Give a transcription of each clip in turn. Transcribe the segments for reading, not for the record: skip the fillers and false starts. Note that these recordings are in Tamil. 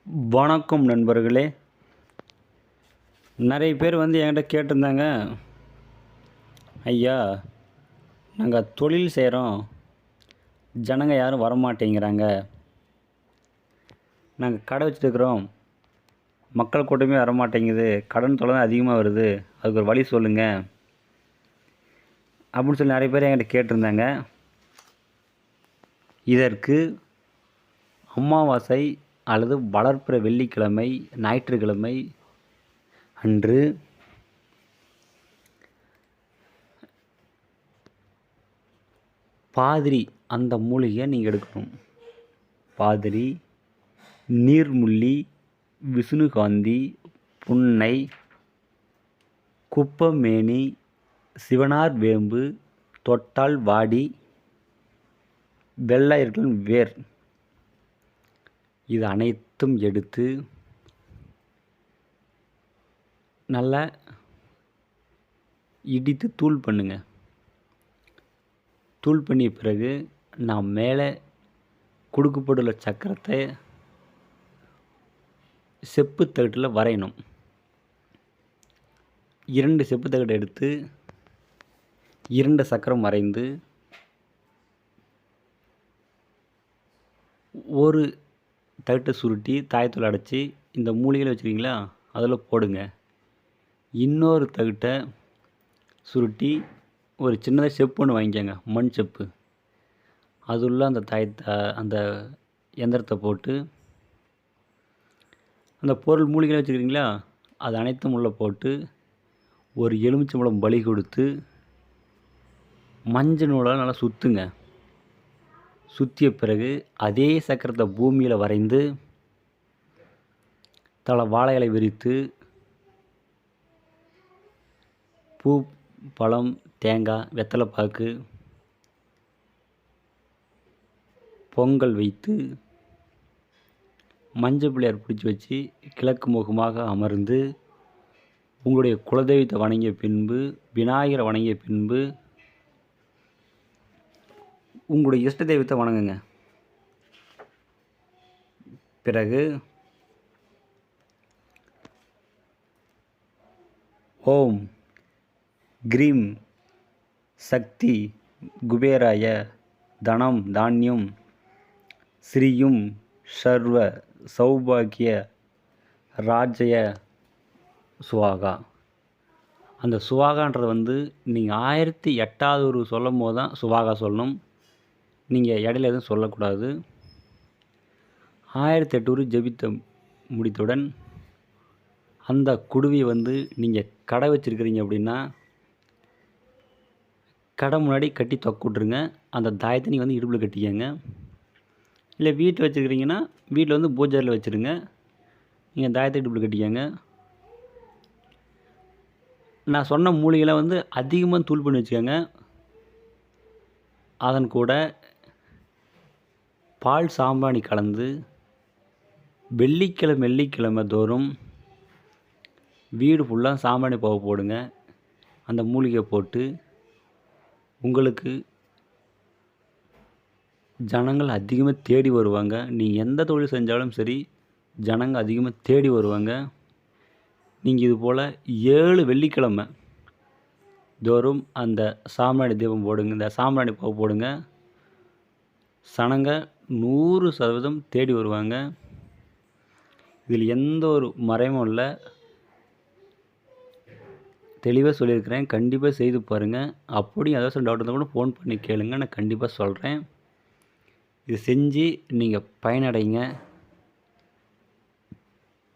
வணக்கம் நண்பர்களே. நிறைய பேர் என்கிட்ட கேட்டிருந்தாங்க, ஐயா நாங்கள் தொழில் செய்கிறோம், ஜனங்க யாரும் வரமாட்டேங்கிறாங்க, நாங்கள் கடை வச்சுருக்கிறோம், மக்கள் கூட்டமே வரமாட்டேங்குது, கடன் தொல்லை தான் அதிகமாக வருது, அதுக்கு ஒரு வழி சொல்லுங்கள் அப்படின்னு சொல்லி நிறைய பேர் என்கிட்ட கேட்டிருந்தாங்க. இதற்கு அமாவாசை அல்லது வளர்ப்பிற வெள்ளிக்கிழமை, ஞாயிற்றுக்கிழமை அன்று பாதிரி அந்த மூலிகையை நீங்கள் எடுக்கணும். பாதிரி, நீர்முள்ளி, விஷ்ணுகாந்தி, புன்னை, குப்பமேனி, சிவனார் வேம்பு, தொட்டால் வாடி, வெள்ளாயர்களின் வேர், இது அனைத்தும் எடுத்து நல்லா இடித்து தூள் பண்ணுங்க. தூள் பண்ணிய பிறகு நான் மேலே கொடுக்கப்பட்டுள்ள சக்கரத்தை செப்பு தகட்டில் வரையணும். 2 செப்பு தகட்டை எடுத்து 2 சக்கரம் வரைந்து ஒரு தகட்டை சுருட்டி தாயத்தூள் அடைச்சி இந்த மூலிகையில் வச்சுருக்கீங்களா அதில் போடுங்க. இன்னொரு தகட்டை சுருட்டி ஒரு சின்னதாக செப்பு ஒன்று வாங்கிக்கோங்க, மண் செப்பு. அது உள்ள அந்த அந்த எந்திரத்தை போட்டு அந்த பொருள் மூலிகையில் வச்சுருக்கீங்களா அது அனைத்தும் உள்ளே போட்டு ஒரு எலுமிச்சம்பழம் பலி கொடுத்து மஞ்சள் நூலால் நல்லா சுற்றுங்க. சுற்றிய பிறகு அதே சக்கரத்தை பூமியில் வரைந்து தலை வாழை இலை விரித்து பூ, பழம், தேங்காய், வெத்தலைப்பாக்கு, பொங்கல் வைத்து மஞ்சள் பிள்ளையார் பிடிச்சி வச்சு கிழக்கு முகமாக அமர்ந்து உங்களுடைய குலதெய்வத்தை வணங்கிய பின்பு, விநாயகரை வணங்கிய பின்பு உங்களுடைய இஷ்ட தெய்வத்தை வணங்குங்க. பிறகு ஓம் கிரீம் சக்தி குபேராய தனம் தானியம் ஸ்ரீயும் சர்வ சௌபாகிய ராஜய சுவாகா. அந்த சுவாகான்றது நீங்கள் 1008வது ஒரு சொல்லும் போது தான் சுவாகா சொல்லணும். நீங்கள் இடையில எதுவும் சொல்லக்கூடாது. 1008 ஜெபித்த முடித்தவுடன் அந்த குடுவையை நீங்கள் கடை வச்சுருக்கிறீங்க அப்படின்னா கடை முன்னாடி கட்டி தொக்க விட்ருங்க. அந்த தாயத்தை நீங்கள் இடுப்பில் கட்டிக்கங்க. இல்லை வீட்டில் வச்சுருக்கிறீங்கன்னா வீட்டில் பூஜையில் வச்சுருங்க. நீங்கள் தாயத்தை இடுப்பில் கட்டிக்கங்க. நான் சொன்ன மூலிகைலாம் அதிகமாக தூள் பண்ணி வச்சுக்கோங்க. அதன் கூட பால் சாம்பிராணி கலந்து வெள்ளிக்கிழமை தோறும் வீடு ஃபுல்லாக சாம்பிராணி புகை போடுங்க. அந்த மூலிகை போட்டு உங்களுக்கு ஜனங்கள் அதிகமாக தேடி வருவாங்க. நீங்கள் எந்த தொழில் செஞ்சாலும் சரி ஜனங்கள் அதிகமாக தேடி வருவாங்க. நீங்கள் இது போல் 7 வெள்ளிக்கிழமை தோறும் அந்த சாம்பிராணி தீபம் போடுங்க, இந்த சாம்பிராணி புகை போடுங்க. சனங்க 100% தேடி வருவாங்க. இதில் எந்த ஒரு மறைமும் இல்லை, தெளிவாக சொல்லியிருக்கிறேன். கண்டிப்பாக செய்து பாருங்கள். அப்படி ஏதாச்சும் டவுட் இருந்தால் கூட ஃபோன் பண்ணி கேளுங்க, நான் கண்டிப்பாக சொல்கிறேன். இது செஞ்சு நீங்கள் பயனடைங்க.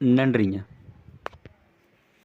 நன்றிங்க.